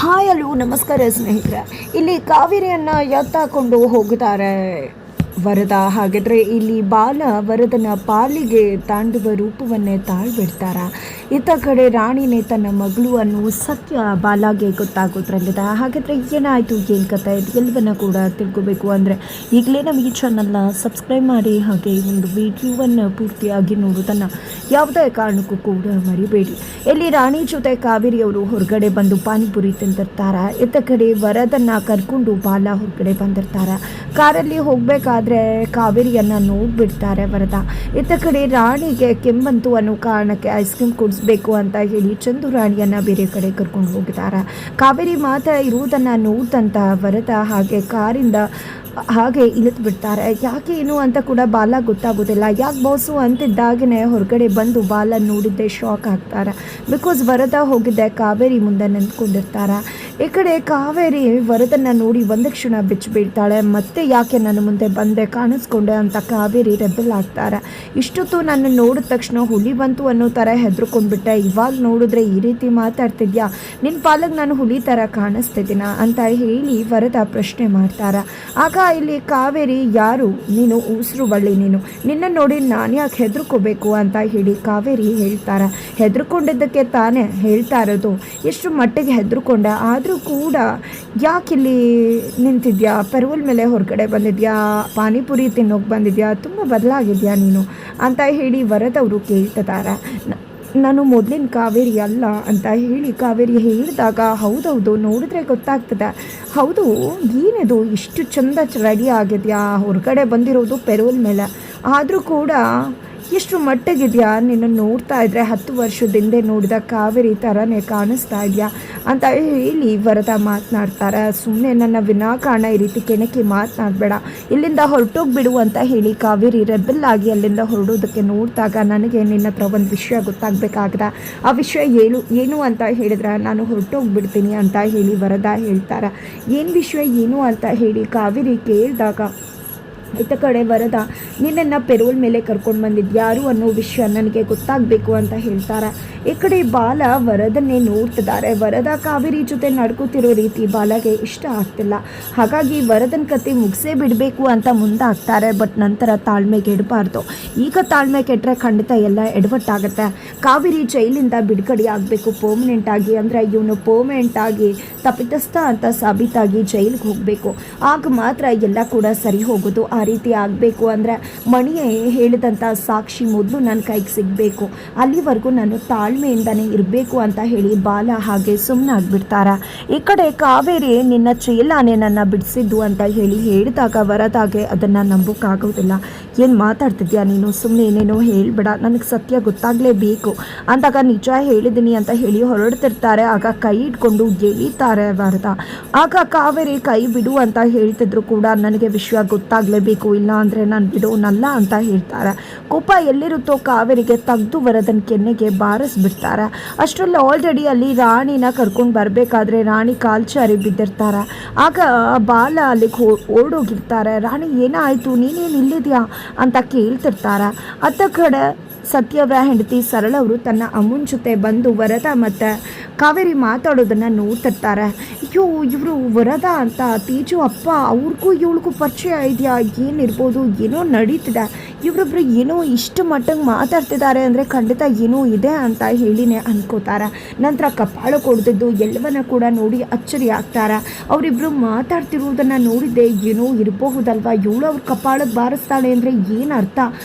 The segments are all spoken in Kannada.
ಹಾಯ್ ಹಲೋ ನಮಸ್ಕಾರ ಸ್ನೇಹಿತರೆ. ಇಲ್ಲಿ ಕಾವೇರಿಯನ್ನು ಎತ್ತಾಕೊಂಡು ಹೋಗುತ್ತಾರೆ ವರದ. ಹಾಗಾದರೆ ಇಲ್ಲಿ ಬಾಲ ವರದನ ಪಾಲಿಗೆ ತಾಂಡುವ ರೂಪವನ್ನೇ ತಾಳ್ಬಿಡ್ತಾರ. ಇತ್ತ ಕಡೆ ರಾಣಿನೇ ತನ್ನ ಮಗಳು ಅನ್ನೋ ಸತ್ಯ ಬಾಲಾಗೆ ಗೊತ್ತಾಗೋದ್ರಲ್ಲಿದೆ. ಹಾಗಾದರೆ ಏನಾಯಿತು, ಏನು ಕತೆ, ಎಲ್ಲವನ್ನ ಕೂಡ ತಿಳ್ಕೋಬೇಕು ಅಂದರೆ ಈಗಲೇ ನಮ್ಮ ಈ ಚಾನಲ್ನ ಸಬ್ಸ್ಕ್ರೈಬ್ ಮಾಡಿ, ಹಾಗೆ ಒಂದು ವಿಡಿಯೋವನ್ನು ಪೂರ್ತಿಯಾಗಿ ನೋಡೋದನ್ನು ಯಾವುದೇ ಕಾರಣಕ್ಕೂ ಕೂಡ ಮರಿಬೇಡಿ. ಇಲ್ಲಿ ರಾಣಿ ಜೊತೆ ಕಾವೇರಿಯವರು ಹೊರಗಡೆ ಬಂದು ಪಾನಿಪುರಿ ತಿಂದಿರ್ತಾರೆ. ಇತ್ತ ಕಡೆ ವರದನ್ನು ಕರ್ಕೊಂಡು ಬಾಲ ಹೊರಗಡೆ ಬಂದಿರ್ತಾರೆ. ಕಾರಲ್ಲಿ ಹೋಗಬೇಕಾದ್ರೆ ಕಾವೇರಿಯನ್ನು ನೋಡ್ಬಿಡ್ತಾರೆ ವರದ. ಇತ್ತ ಕಡೆ ರಾಣಿಗೆ ಕೆಮ್ಮಂತು ಅನ್ನೋ ಕಾರಣಕ್ಕೆ ಐಸ್ ಕ್ರೀಮ್ ಕುಡಿಸ್ಬೇಕು ಅಂತ ಹೇಳಿ ಚಂದು ರಾಣಿಯನ್ನು ಬೇರೆ ಕಡೆ ಕರ್ಕೊಂಡು ಹೋಗಿದ್ದಾರೆ. ಕಾವೇರಿ ಮಾತ್ರ ಇರುವುದನ್ನು ನೋಡ್ದಂತ ವರದ ಹಾಗೆ ಕಾರಿಂದ ಹಾಗೆ ಇಳಿದು ಬಿಡ್ತಾರೆ. ಯಾಕೆ ಏನು ಅಂತ ಕೂಡ ಬಾಲ ಗೊತ್ತಾಗೋದಿಲ್ಲ. ಯಾಕೆ ಬಾಸು ಅಂತಿದ್ದಾಗೇ ಹೊರಗಡೆ ಬಂದು ಬಾಲ ನೋಡಿದ್ದೆ ಶಾಕ್ ಆಗ್ತಾರೆ. ಬಿಕಾಸ್ ವರದ ಹೋಗಿದ್ದೆ ಕಾವೇರಿ ಮುಂದೆ ನಿಂತ್ಕೊಂಡಿರ್ತಾರೆ. ಈ ಕಡೆ ಕಾವೇರಿ ವರದನ್ನು ನೋಡಿ ಒಂದು ಕ್ಷಣ ಬಿಚ್ಚಿಬಿಡ್ತಾಳೆ. ಮತ್ತೆ ಯಾಕೆ ನನ್ನ ಮುಂದೆ ಬಂದೆ, ಕಾಣಿಸ್ಕೊಂಡೆ ಅಂತ ಕಾವೇರಿ ರೆಬಲ್ ಆಗ್ತಾರೆ. ಇಷ್ಟೊತ್ತು ನನ್ನ ನೋಡಿದ ತಕ್ಷಣ ಹುಲಿ ಬಂತು ಅನ್ನೋ ಥರ ಹೆದರ್ಕೊಂಡ್ಬಿಟ್ಟೆ, ಇವಾಗ ನೋಡಿದ್ರೆ ಈ ರೀತಿ ಮಾತಾಡ್ತಿದ್ಯಾ, ನಿನ್ನ ಪಾಲಗೆ ನಾನು ಹುಲಿ ಥರ ಕಾಣಿಸ್ತಿದ್ದೀನ ಅಂತ ಹೇಳಿ ವರದ ಪ್ರಶ್ನೆ ಮಾಡ್ತಾರೆ. ಆಗ ಇಲ್ಲಿ ಕಾವೇರಿ, ಯಾರು ನೀನು, ಉಸಿರು ಬಳ್ಳಿ ನೀನು, ನಿನ್ನ ನೋಡಿ ನಾನು ಯಾಕೆ ಹೆದರ್ಕೋಬೇಕು ಅಂತ ಹೇಳಿ ಕಾವೇರಿ ಹೇಳ್ತಾರೆ. ಹೆದರ್ಕೊಂಡಿದ್ದಕ್ಕೆ ತಾನೇ ಹೇಳ್ತಾ ಇರೋದು, ಎಷ್ಟು ಮಟ್ಟಿಗೆ ಹೆದರ್ಕೊಂಡೆ, ಆದರೂ ಕೂಡ ಯಾಕಿಲ್ಲಿ ನಿಂತಿದ್ಯಾ, ಪೆರವಲ್ ಮೇಲೆ ಹೊರಗಡೆ ಬಂದಿದ್ಯಾ, ಪಾನಿಪುರಿ ತಿನ್ನೋಕೆ ಬಂದಿದ್ಯಾ, ತುಂಬ ಬದಲಾಗಿದ್ಯಾ ನೀನು ಅಂತ ಹೇಳಿ ವರದವರು ಕೇಳ್ತಿದ್ದಾರೆ. ನಾನು ಮೊದಲಿನ ಕಾವೇರಿ ಅಲ್ಲ ಅಂತ ಹೇಳಿ ಕಾವೇರಿ ಹೇಳಿದಾಗ, ಹೌದೌದು ನೋಡಿದ್ರೆ ಗೊತ್ತಾಗ್ತದೆ, ಹೌದು ಏನಿದು ಇಷ್ಟು ಚಂದ ರೆಡಿ ಆಗಿದೆಯಾ, ಹೊರಗಡೆ ಬಂದಿರೋದು ಪೆರೋಲ್ ಮೇಲೆ, ಆದರೂ ಕೂಡ ಎಷ್ಟು ಮಟ್ಟಿಗಿದೆಯಾ, ನಿನ್ನ ನೋಡ್ತಾ ಇದ್ರೆ 10 ವರ್ಷದಿಂದ ನೋಡಿದ ಕಾವೇರಿ ಥರನೇ ಕಾಣಿಸ್ತಾ ಇದೆಯಾ ಅಂತ ಹೇಳಿ ವರದ ಮಾತನಾಡ್ತಾರೆ. ಸುಮ್ಮನೆ ನನ್ನ ವಿನಾಕಾರಣ ಈ ರೀತಿ ಕೆಣಕಿ ಮಾತನಾಡಬೇಡ, ಇಲ್ಲಿಂದ ಹೊರಟೋಗ್ಬಿಡು ಅಂತ ಹೇಳಿ ಕಾವೇರಿ ರೆಬಲ್ ಆಗಿ ಅಲ್ಲಿಂದ ಹೊರಡೋದಕ್ಕೆ ನೋಡಿದಾಗ, ನನಗೆ ನಿನ್ನ ಹತ್ರ ಒಂದು ವಿಷಯ ಗೊತ್ತಾಗಬೇಕಾಗಿದೆ, ಆ ವಿಷಯ ಏನು ಅಂತ ಹೇಳಿದ್ರೆ ನಾನು ಹೊರಟೋಗ್ಬಿಡ್ತೀನಿ ಅಂತ ಹೇಳಿ ವರದ ಹೇಳ್ತಾರೆ. ಏನು ವಿಷಯ ಏನು ಅಂತ ಹೇಳಿ ಕಾವೇರಿ ಕೇಳಿದಾಗ, ಇತ್ತ ಕಡೆ ವರದ, ನಿನ್ನನ್ನು ಪೆರೋಲ್ ಮೇಲೆ ಕರ್ಕೊಂಡು ಬಂದಿದ್ದು ಯಾರು ಅನ್ನೋ ವಿಷಯ ನನಗೆ ಗೊತ್ತಾಗಬೇಕು ಅಂತ ಹೇಳ್ತಾರೆ. ಈ ಕಡೆ ಬಾಲ ವರದನ್ನೇ ನೋಡ್ತಿದ್ದಾರೆ. ವರದ ಕಾವೇರಿ ಜೊತೆ ನಡ್ಕೋತಿರೋ ರೀತಿ ಬಾಲಗೆ ಇಷ್ಟ ಆಗ್ತಿಲ್ಲ. ಹಾಗಾಗಿ ವರದನ ಕತೆ ಮುಗಿಸೇ ಬಿಡಬೇಕು ಅಂತ ಮುಂದಾಗ್ತಾರೆ. ಬಟ್ ನಂತರ ತಾಳ್ಮೆಗೆ ಇಡಬಾರ್ದು. ಈಗ ತಾಳ್ಮೆ ಕೆಟ್ಟರೆ ಖಂಡಿತ ಎಲ್ಲ ಎಡವಟ್ಟಾಗುತ್ತೆ. ಕಾವೇರಿ ಜೈಲಿಂದ ಬಿಡುಗಡೆ ಆಗಬೇಕು ಪರ್ಮನೆಂಟಾಗಿ, ಅಂದರೆ ಇವನು ಪರ್ಮನೆಂಟಾಗಿ ತಪ್ಪಿತಸ್ಥ ಅಂತ ಸಾಬೀತಾಗಿ ಜೈಲಿಗೆ ಹೋಗಬೇಕು. ಆಗ ಮಾತ್ರ ಎಲ್ಲ ಕೂಡ ಸರಿ ಹೋಗೋದು. ಆ ರೀತಿ ಆಗಬೇಕು ಅಂದರೆ ಮಣಿಯೇ ಹೇಳಿದಂಥ ಸಾಕ್ಷಿ ಮೊದಲು ನನ್ನ ಕೈಗೆ ಸಿಗಬೇಕು, ಅಲ್ಲಿವರೆಗೂ ನಾನು ತಾಳ್ಮೆಯಿಂದನೇ ಇರಬೇಕು ಅಂತ ಹೇಳಿ ಬಾಲ ಹಾಗೆ ಸುಮ್ಮನೆ ಆಗಿಬಿಡ್ತಾರೆ. ಈ ಕಡೆ ಕಾವೇರಿ, ನಿನ್ನ ಚೇಲಾನೆ ನನ್ನ ಬಿಡಿಸಿದ್ದು ಅಂತ ಹೇಳಿ ಹೇಳಿದಾಗ ವರದಾಗೆ ಅದನ್ನು ನಂಬೋಕ್ಕಾಗೋದಿಲ್ಲ. ಏನು ಮಾತಾಡ್ತಿದ್ಯಾ ನೀನು, ಸುಮ್ಮನೆ ಏನೇನೋ ಹೇಳ್ಬೇಡ, ನನಗೆ ಸತ್ಯ ಗೊತ್ತಾಗಲೇಬೇಕು ಅಂದಾಗ ನಿಜ ಹೇಳಿದ್ದೀನಿ ಅಂತ ಹೇಳಿ ಹೊರಡ್ತಿರ್ತಾರೆ. ಆಗ ಕೈ ಇಟ್ಕೊಂಡು ಎಳೀತಾರೆ ವರದ. ಆಗ ಕಾವೇರಿ ಕೈ ಬಿಡು ಅಂತ ಹೇಳ್ತಿದ್ರು ಕೂಡ, ನನಗೆ ವಿಷಯ ಗೊತ್ತಾಗಲೇಬೇಕು, ಇಲ್ಲ ಅಂದರೆ ನಾನು ಬಿಡೋನಲ್ಲ ಅಂತ ಹೇಳ್ತಾರೆ. ಕೋಪ ಎಲ್ಲಿರುತ್ತೋ ಕಾವೇರಿಗೆ ತೆಗೆದು ವರದನ ಕೆನ್ನೆಗೆ ಬಾರಿಸ್ಬಿಡ್ತಾರೆ. ಅಷ್ಟರಲ್ಲಿ ಆಲ್ರೆಡಿ ಅಲ್ಲಿ ರಾಣಿನ ಕರ್ಕೊಂಡು ಬರಬೇಕಾದ್ರೆ ರಾಣಿ ಕಾಲ್ಚಾರಿ ಬಿದ್ದಿರ್ತಾರೆ. ಆಗ ಬಾಲ ಅಲ್ಲಿಗೆ ಓಡೋಗಿರ್ತಾರೆ. ರಾಣಿ ಏನಾಯಿತು, ನೀನೇನು ಇಲ್ಲಿದೆಯಾ ಅಂತ ಕೇಳ್ತಿರ್ತಾರೆ. ಅತ್ತ ಕಡೆ ಸತ್ಯವರ ಹೆಂಡತಿ ಸರಳವರು ತನ್ನ ಅಮ್ಮನ ಜೊತೆ ಬಂದು ವರದ ಮತ್ತು ಕಾವೇರಿ ಮಾತಾಡೋದನ್ನು ನೋಡ್ತಿರ್ತಾರೆ. ಅಯ್ಯೋ ಇವರು ವರದ ಅಂತ ತೀಜು ಅಪ್ಪ, ಅವ್ರಿಗೂ ಇವಳಿಗೂ ಪರಿಚಯ ಇದೆಯಾ, ಏನಿರ್ಬೋದು, ಏನೋ ನಡೀತಿದೆ, ಇವರೊಬ್ಬರು ಏನೋ ಇಷ್ಟು ಮಟ್ಟಿಗೆ ಮಾತಾಡ್ತಿದ್ದಾರೆ ಅಂದರೆ ಖಂಡಿತ ಏನೋ ಇದೆ ಅಂತ ಹೇಳಿನೇ ಅನ್ಕೋತಾರೆ. ನಂತರ ಕಪಾಳ ಕೊಡ್ತಿದ್ದು ಎಲ್ಲವನ್ನ ಕೂಡ ನೋಡಿ ಅಚ್ಚರಿ ಆಗ್ತಾರೆ. ಅವರಿಬ್ಬರು ಮಾತಾಡ್ತಿರುವುದನ್ನು ನೋಡಿದ್ದೆ, ಏನೋ ಇರಬಹುದಲ್ವ, ಇವಳು ಅವ್ರ ಕಪಾಳಕ್ಕೆ ಬಾರಿಸ್ತಾಳೆ ಅಂದರೆ ಏನು ಅರ್ಥ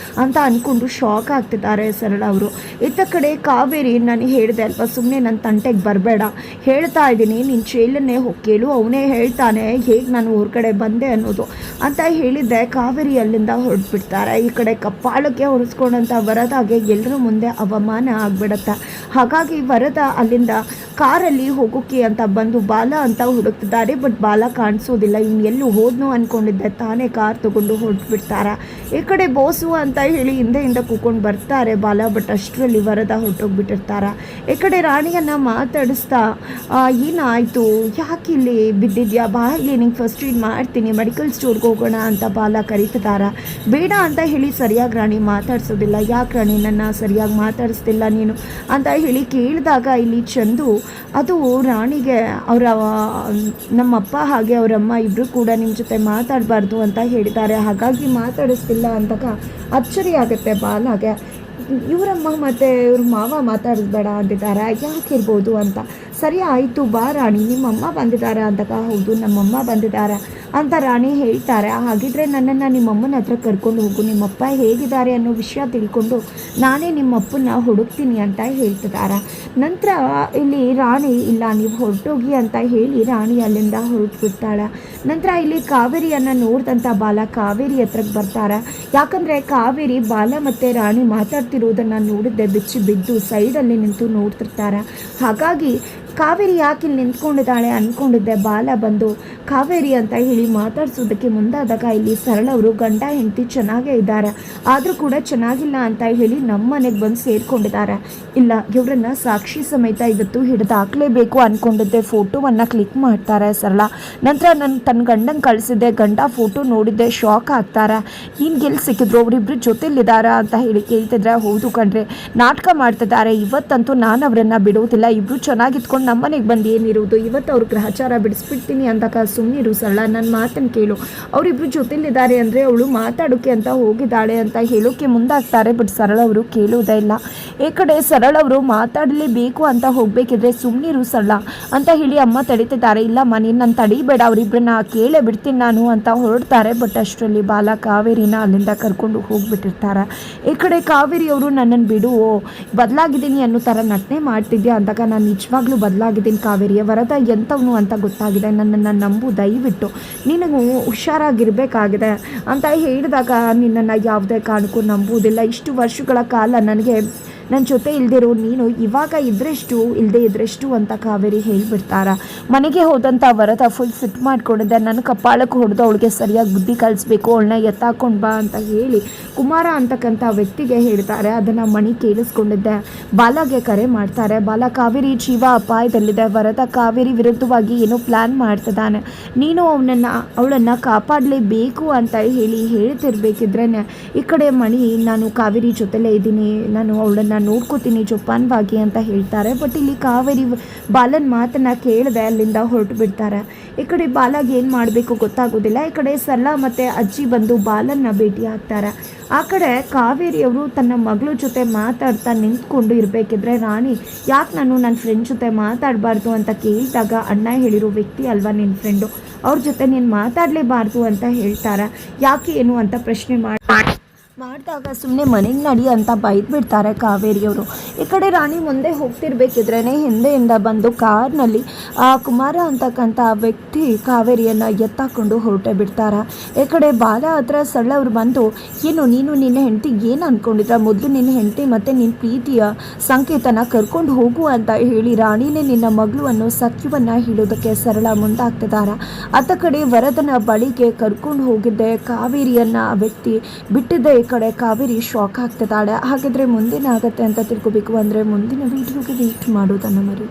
ಅಂತ ಅಂದ್ಕೊಂಡು ಶಾಕ್ ಆಗ್ತಿದ್ದಾರೆ ಸರಳ ಅವರು. ಇತ್ತ ಕಡೆ ಕಾವೇರಿ, ನಾನು ಹೇಳಿದೆ ಅಲ್ವ, ಸುಮ್ಮನೆ ನನ್ನ ತಂಟೆಗೆ ಬರಬೇಡ, ಹೇಳ್ತಾ ಇದ್ದೀನಿ, ನಿನ್ನ ಚೇಲನ್ನೇ ಕೇಳು, ಅವನೇ ಹೇಳ್ತಾನೆ ಹೇಗೆ ನಾನು ಹೊರಗಡೆ ಬಂದೆ ಅನ್ನೋದು ಅಂತ ಹೇಳಿದ್ದೆ. ಕಾವೇರಿ ಅಲ್ಲಿಂದ ಹೊರಟ್ಬಿಡ್ತಾರೆ. ಈ ಕಡೆ ಕಪಾಳಕ್ಕೆ ಹೊರಿಸ್ಕೊಂಡಂಥ ವರದಾಗೆ ಎಲ್ಲರ ಮುಂದೆ ಅವಮಾನ ಆಗಿಬಿಡತ್ತೆ. ಹಾಗಾಗಿ ವರದ ಅಲ್ಲಿಂದ ಕಾರಲ್ಲಿ ಹೋಗೋಕ್ಕೆ ಅಂತ ಬಂದು ಬಾಲ ಅಂತ ಹುಡುಕ್ತಿದ್ದಾರೆ. ಬಟ್ ಬಾಲ ಕಾಣಿಸೋದಿಲ್ಲ. ಇನ್ನು ಎಲ್ಲೂ ಹೋದ್ನೋ ಅಂದ್ಕೊಂಡಿದ್ದೆ, ತಾನೇ ಕಾರ್ ತೊಗೊಂಡು ಹೊರಟ್ಬಿಡ್ತಾರೆ. ಈ ಕಡೆ ಬೋಸು ಅಂತ ಹೇಳಿ ಹಿಂದೆಯಿಂದ ಕೂತ್ಕೊಂಡು ಬರ್ತಾರೆ ಬಾಲ. ಬಟ್ ಅಷ್ಟರಲ್ಲಿ ವರದ ಹೊರಟೋಗ್ಬಿಟ್ಟಿರ್ತಾರೆ. ಈ ಕಡೆ ರಾಣಿಯನ್ನು ಮಾತಾಡಿಸ್ತಾ, ಏನಾಯಿತು, ಯಾಕೆ ಇಲ್ಲಿ ಬಿದ್ದಿದ್ಯಾ, ಬಾ ಇಲ್ಲಿ ನಿಂಗೆ ಫಸ್ಟ್ ಏಡ್ ಮಾಡ್ತೀನಿ, ಮೆಡಿಕಲ್ ಸ್ಟೋರ್ಗೆ ಹೋಗೋಣ ಅಂತ ಬಾಲ ಕರೀತಿದ್ದಾರೆ. ಬೇಡ ಅಂತ ಹೇಳಿ ಸರಿಯಾಗಿ ರಾಣಿ ಮಾತಾಡ್ಸೋದಿಲ್ಲ, ಯಾಕೆ ರಾಣಿ ನನ್ನ ಸರಿಯಾಗಿ ಮಾತಾಡಿಸ್ತಿಲ್ಲ ನೀನು ಅಂತ ಹೇಳಿ ಕೇಳಿದಾಗ ಇಲ್ಲಿ ಚಂದು ಅದು ರಾಣಿಗೆ ಅವರ ನಮ್ಮಪ್ಪ ಹಾಗೆ ಅವರಮ್ಮ ಇಬ್ಬರು ಕೂಡ ನಿಮ್ಮ ಜೊತೆ ಮಾತಾಡಬಾರ್ದು ಅಂತ ಹೇಳಿದ್ದಾರೆ, ಹಾಗಾಗಿ ಮಾತಾಡಿಸ್ತಿಲ್ಲ ಅಂದಾಗ ಅಚ್ಚರಿ ಆಗುತ್ತೆ ಬಾಲಾಗೆ. ಇವರಮ್ಮ ಮತ್ತು ಇವ್ರ ಮಾವ ಮಾತಾಡಿಸ್ಬೇಡ ಅಂದಿದ್ದಾರೆ, ಯಾಕಿರ್ಬೋದು ಅಂತ. ಸರಿ ಆಯಿತು ಬಾ ರಾಣಿ, ನಿಮ್ಮಮ್ಮ ಬಂದಿದ್ದಾರೆ ಅಂದಾಗ ಹೌದು ನಮ್ಮಮ್ಮ ಬಂದಿದ್ದಾರೆ ಅಂತ ರಾಣಿ ಹೇಳ್ತಾರೆ. ಹಾಗಿದ್ರೆ ನನ್ನನ್ನು ನಿಮ್ಮಮ್ಮನ ಹತ್ರ ಕರ್ಕೊಂಡು ಹೋಗು, ನಿಮ್ಮಪ್ಪ ಹೇಗಿದ್ದಾರೆ ಅನ್ನೋ ವಿಷಯ ತಿಳ್ಕೊಂಡು ನಾನೇ ನಿಮ್ಮಪ್ಪನ ಹುಡುಕ್ತೀನಿ ಅಂತ ಹೇಳ್ತಿದ್ದಾರೆ. ನಂತರ ಇಲ್ಲಿ ರಾಣಿ ಇಲ್ಲ ನೀವು ಹೊರಟೋಗಿ ಅಂತ ಹೇಳಿ ರಾಣಿ ಅಲ್ಲಿಂದ ಹೊರಟುಬಿಡ್ತಾಳೆ. ನಂತರ ಇಲ್ಲಿ ಕಾವೇರಿಯನ್ನು ನೋಡಿದಂಥ ಬಾಲ ಕಾವೇರಿ ಹತ್ರಕ್ಕೆ ಬರ್ತಾರೆ. ಯಾಕಂದರೆ ಕಾವೇರಿ ಬಾಲ ಮತ್ತು ರಾಣಿ ಮಾತಾಡ್ತಿರೋದನ್ನು ನೋಡಿದ್ದೆ ಬಿಚ್ಚಿ ಬಿದ್ದು ಸೈಡಲ್ಲಿ ನಿಂತು ನೋಡ್ತಿರ್ತಾರೆ. ಹಾಗಾಗಿ ಕಾವೇರಿ ಯಾಕೆ ಇಲ್ಲಿ ನಿಂತ್ಕೊಂಡಿದ್ದಾಳೆ ಅಂದ್ಕೊಂಡಿದ್ದೆ. ಬಾಲ ಬಂದು ಕಾವೇರಿ ಅಂತ ಹೇಳಿ ಮಾತಾಡ್ಸೋದಕ್ಕೆ ಮುಂದಾದಾಗ ಇಲ್ಲಿ ಸರಳವರು ಗಂಡ ಹೆಂಡತಿ ಚೆನ್ನಾಗೇ ಇದ್ದಾರೆ, ಆದರೂ ಕೂಡ ಚೆನ್ನಾಗಿಲ್ಲ ಅಂತ ಹೇಳಿ ನಮ್ಮ ಮನೆಗೆ ಬಂದು ಸೇರಿಕೊಂಡಿದ್ದಾರೆ. ಇಲ್ಲ ಇವರನ್ನು ಸಾಕ್ಷಿ ಸಮೇತ ಇವತ್ತು ಹಿಡಿದು ಹಾಕಲೇಬೇಕು ಅಂದ್ಕೊಂಡಿದ್ದೆ. ಫೋಟೋವನ್ನು ಕ್ಲಿಕ್ ಮಾಡ್ತಾರೆ ಸರಳ. ನಂತರ ನಾನು ತನ್ನ ಗಂಡಂಗೆ ಕಳಿಸಿದ್ದೆ, ಗಂಡ ಫೋಟೋ ನೋಡಿದ್ದೆ, ಶಾಕ್ ಆಗ್ತಾರೆ. ನಿನ್ಗೆ ಎಲ್ಲಿ ಸಿಕ್ಕಿದ್ರು ಅವರಿಬ್ಬರು ಜೊತೆಲಿದ್ದಾರಾ ಅಂತ ಹೇಳಿ ಕೇಳ್ತಿದ್ರೆ, ಹೌದು ಕಣ್ರೆ ನಾಟಕ ಮಾಡ್ತಿದ್ದಾರೆ, ಇವತ್ತಂತೂ ನಾನು ಅವರನ್ನು ಬಿಡೋದಿಲ್ಲ, ಇಬ್ಬರು ಚೆನ್ನಾಗಿತ್ಕೊಂಡು ನಮ್ಮ ಮನೆಗೆ ಬಂದು ಏನಿರುವುದು, ಇವತ್ತು ಅವ್ರ ಗ್ರಹಚಾರ ಬಿಡಿಸ್ಬಿಡ್ತೀನಿ ಅಂದಾಗ ಸುಮ್ಮನಿರು ಸರಳ, ನನ್ನ ಮಾತನ್ನು ಕೇಳು, ಅವರಿಬ್ಬರು ಜೊತೆಲಿದ್ದಾರೆ ಅಂದರೆ ಅವಳು ಮಾತಾಡೋಕ್ಕೆ ಅಂತ ಹೋಗಿದ್ದಾಳೆ ಅಂತ ಹೇಳೋಕ್ಕೆ ಮುಂದಾಗ್ತಾರೆ. ಬಟ್ ಸರಳ ಅವರು ಕೇಳೋದೇ ಇಲ್ಲ. ಈ ಕಡೆ ಸರಳ ಅವರು ಮಾತಾಡಲೇಬೇಕು ಅಂತ ಹೋಗಬೇಕಿದ್ರೆ ಸುಮ್ಮನಿರು ಸರಳ ಅಂತ ಹೇಳಿ ಅಮ್ಮ ತಡೀತಿದ್ದಾರೆ. ಇಲ್ಲಮ್ಮ ನೀನು ನಾನು ತಡೀಬೇಡ, ಅವರಿಬ್ಬರನ್ನ ಕೇಳೇ ಬಿಡ್ತೀನಿ ನಾನು ಅಂತ ಹೊರಡ್ತಾರೆ. ಬಟ್ ಅಷ್ಟರಲ್ಲಿ ಬಾಲ ಕಾವೇರಿನ ಅಲ್ಲಿಂದ ಕರ್ಕೊಂಡು ಹೋಗ್ಬಿಟ್ಟಿರ್ತಾರೆ. ಈ ಕಡೆ ಕಾವೇರಿ ಅವರು ನನ್ನನ್ನು ಬಿಡು ಬದಲಾಗಿದ್ದೀನಿ ಅನ್ನೋ ಥರ ನಟನೆ ಮಾಡ್ತಿದ್ಯಾ ಅಂದಾಗ, ನಾನು ನಿಜವಾಗ್ಲೂ ಬದಲಾಗಿದ್ದೀನಿ ಕಾವೇರಿಯ, ವರದ ಎಂಥವನು ಅಂತ ಗೊತ್ತಾಗಿದೆ, ನನ್ನನ್ನು ನಂಬು ದಯವಿಟ್ಟು, ನಿನಗೂ ಹುಷಾರಾಗಿರಬೇಕಾಗಿದೆ ಅಂತ ಹೇಳಿದಾಗ, ನಿನ್ನನ್ನು ಯಾವುದೇ ಕಾರಣಕ್ಕೂ ನಂಬುವುದಿಲ್ಲ, ಇಷ್ಟು ವರ್ಷಗಳ ಕಾಲ ನನಗೆ ನನ್ನ ಜೊತೆ ಇಲ್ದಿರೋ ನೀನು ಇವಾಗ ಇದ್ರೆಷ್ಟು ಇಲ್ಲದೆ ಇದ್ರೆಷ್ಟು ಅಂತ ಕಾವೇರಿ ಹೇಳಿಬಿಡ್ತಾರ. ಮನೆಗೆ ಹೋದಂಥ ವರದ ಫುಲ್ ಸಿಟ್ ಮಾಡ್ಕೊಂಡಿದ್ದೆ, ನನ್ನ ಕಪಾಳಕ್ಕೆ ಹೊಡೆದು ಅವಳಿಗೆ ಸರಿಯಾಗಿ ಬುದ್ಧಿ ಕಲಿಸ್ಬೇಕು, ಅವಳನ್ನ ಎತ್ತಾಕೊಂಡು ಬಾ ಅಂತ ಹೇಳಿ ಕುಮಾರ ಅಂತಕ್ಕಂಥ ವ್ಯಕ್ತಿಗೆ ಹೇಳ್ತಾರೆ. ಅದನ್ನು ಮಣಿ ಕೇಳಿಸ್ಕೊಂಡಿದ್ದೆ. ಬಾಲಾಗೆ ಕರೆ ಮಾಡ್ತಾರೆ. ಬಾಲ ಕಾವೇರಿ ಜೀವ ಅಪಾಯದಲ್ಲಿದೆ, ವರದ ಕಾವೇರಿ ವಿರುದ್ಧವಾಗಿ ಏನೋ ಪ್ಲ್ಯಾನ್ ಮಾಡ್ತಿದ್ದಾನೆ, ನೀನು ಅವಳನ್ನು ಕಾಪಾಡಲೇಬೇಕು ಅಂತ ಹೇಳಿ ಹೇಳ್ತಿರ್ಬೇಕಿದ್ರೇ ಈ ಕಡೆ ಮಣಿ ನಾನು ಕಾವೇರಿ ಜೊತೆಲೇ ಇದ್ದೀನಿ, ನಾನು ಅವಳನ್ನು ನೋಡ್ಕೋತೀನಿ ಜೋಪಾನವಾಗಿ ಅಂತ ಹೇಳ್ತಾರೆ. ಬಟ್ ಇಲ್ಲಿ ಕಾವೇರಿ ಬಾಲನ್ ಮಾತನ್ನ ಕೇಳದೆ ಅಲ್ಲಿಂದ ಹೊರಟು ಬಿಡ್ತಾರೆ. ಈ ಕಡೆ ಬಾಲಾಗೆ ಏನು ಮಾಡಬೇಕು ಗೊತ್ತಾಗೋದಿಲ್ಲ. ಈ ಕಡೆ ಸರಳ ಮತ್ತು ಅಜ್ಜಿ ಬಂದು ಬಾಲನ್ನ ಭೇಟಿ ಆಗ್ತಾರೆ. ಆ ಕಡೆ ಕಾವೇರಿಯವರು ತನ್ನ ಮಗಳ ಜೊತೆ ಮಾತಾಡ್ತಾ ನಿಂತ್ಕೊಂಡು ಇರಬೇಕಿದ್ರೆ ರಾಣಿ ಯಾಕೆ ನಾನು ನನ್ನ ಫ್ರೆಂಡ್ ಜೊತೆ ಮಾತಾಡಬಾರ್ದು ಅಂತ ಕೇಳಿದಾಗ, ಅಣ್ಣ ಹೇಳಿರೋ ವ್ಯಕ್ತಿ ಅಲ್ವಾ ನಿನ್ನ ಫ್ರೆಂಡು, ಅವ್ರ ಜೊತೆ ನೀನು ಮಾತಾಡಲೇಬಾರ್ದು ಅಂತ ಹೇಳ್ತಾರೆ. ಯಾಕೆ ಏನು ಅಂತ ಪ್ರಶ್ನೆ ಮಾಡಿದಾಗ ಸುಮ್ಮನೆ ಮನೆಗೆ ನಡಿ ಅಂತ ಬೈದ್ಬಿಡ್ತಾರೆ ಕಾವೇರಿಯವರು. ಈ ಕಡೆ ರಾಣಿ ಮುಂದೆ ಹೋಗ್ತಿರ್ಬೇಕಿದ್ರೇ ಹಿಂದೆಯಿಂದ ಬಂದು ಕಾರ್ನಲ್ಲಿ ಆ ಕುಮಾರ ಅಂತಕ್ಕಂಥ ವ್ಯಕ್ತಿ ಕಾವೇರಿಯನ್ನು ಎತ್ತಾಕೊಂಡು ಹೊರಟೆ ಬಿಡ್ತಾರೆ. ಈ ಕಡೆ ಬಾಲ ಹತ್ರ ಸರಳ ಅವ್ರು ಬಂದು, ಏನು ನೀನು ನಿನ್ನ ಹೆಂಡತಿ ಏನು ಅಂದ್ಕೊಂಡಿದ್ರ, ಮೊದಲು ನಿನ್ನ ಹೆಂಡತಿ ಮತ್ತು ನಿನ್ನ ಪ್ರೀತಿಯ ಸಂಕೇತನ ಕರ್ಕೊಂಡು ಹೋಗು ಅಂತ ಹೇಳಿ ರಾಣಿನೇ ನಿನ್ನ ಮಗಳು ಅನ್ನೋ ಸತ್ಯವನ್ನು ಹೇಳೋದಕ್ಕೆ ಸರಳ ಮುಂದಾಗ್ತಿದ್ದಾರೆ. ಅತ್ತ ಕಡೆ ವರದನ ಬಳಿಗೆ ಕರ್ಕೊಂಡು ಹೋಗಿದ್ದೆ ಕಾವೇರಿಯನ್ನು ಆ ವ್ಯಕ್ತಿ ಬಿಟ್ಟಿದ್ದೆ. ಈ ಕಡೆ ಕಾವೇರಿ ಶಾಕ್ ಆಗ್ತಿದ್ದಾಳೆ. ಹಾಗಾದರೆ ಮುಂದೇನಾಗತ್ತೆ ಅಂತ ತಿಳ್ಕೊಬೇಕು ಅಂದರೆ ಮುಂದಿನ ವೀಡಿಯೋಗೆ ವೇಟ್ ಮಾಡೋದನ್ನು ಮರಿ.